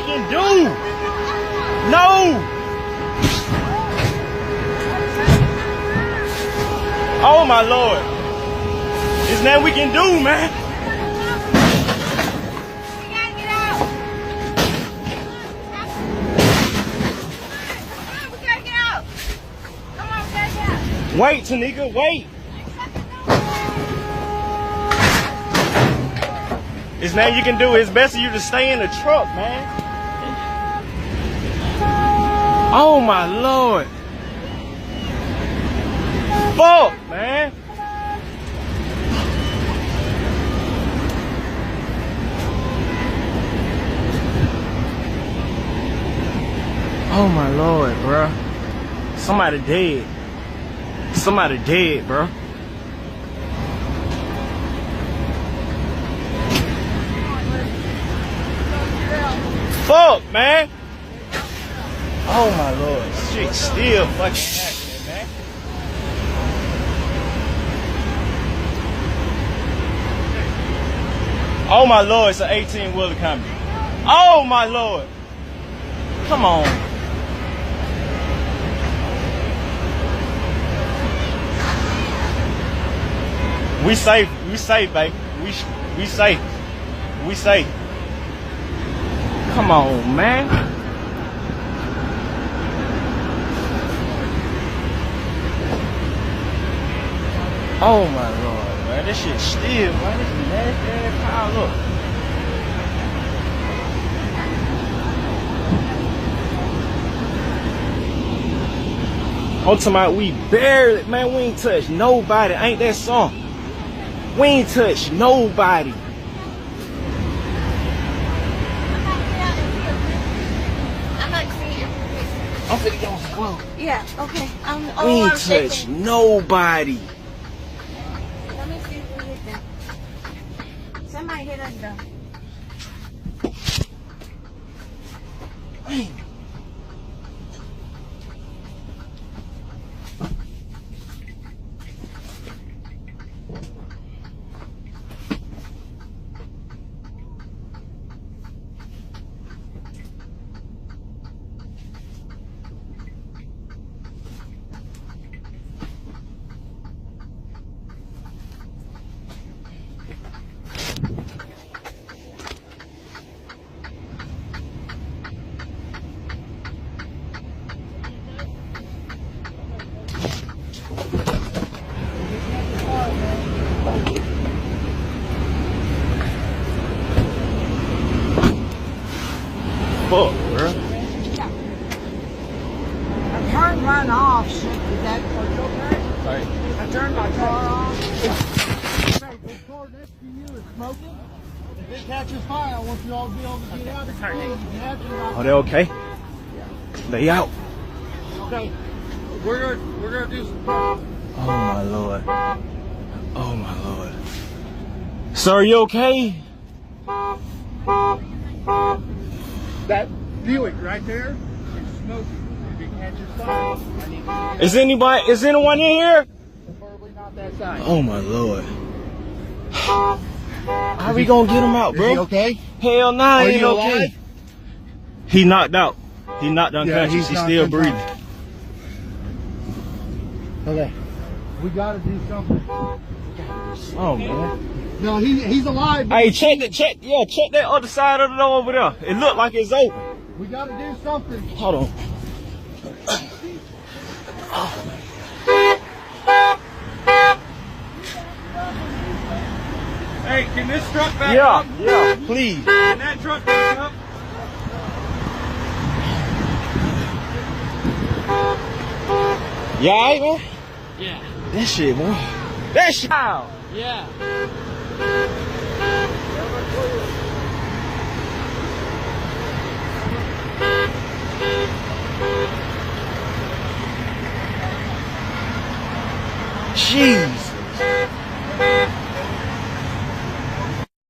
can do. No. Oh my Lord. There's nothing we can do, man. We gotta get out. We gotta get out. Come on, we gotta get out. Wait, Tanika, wait. There's nothing you can do. It's best for you to stay in the truck, man. Oh my Lord. Fuck, man. Oh my Lord, bro. Somebody dead. Somebody dead, bro. Fuck, man. Oh my Lord. Shit still fucking happening, man. Oh my Lord, it's an 18-wheeler coming. Oh my Lord. Come on. We safe, baby. We safe. We safe. Come on, man. Oh my Lord, man. This shit still, man. This is nasty pile up. I'm talking about we barely, man, we ain't touched nobody. Ain't that song? We ain't touched nobody. I'm finna get on some clothes. Yeah, okay. We ain't touched nobody. Let me see if we hit them. Somebody hit us though. Man. Fuck, bro. I turned mine off. Is that okay? Right. I turned my car off. Hey, the car next to you is smoking. If it catches fire, I want you all to be able to get out of the Are they okay? They out. Okay. We're gonna do some. Oh my Lord. Oh my Lord. Sir, you okay? That Buick right there is smoking. If it catches fire, I need to Is anyone in here? preferably not that side. Oh my Lord. How we gonna get him out, bro? Is he okay? Hell nah, he Are ain't you okay. alive? He knocked out. He knocked unconscious. He's still breathing. Okay. We gotta do something. Oh man. No, he's alive. Hey, check that other side of the door over there. It looked like it's open. We gotta do something. Hold on. Hey, can this truck back up? Yeah, please. Can that truck back up? You alright, man? Yeah. That shit, bro. That shit. Wow. Yeah. Jeez.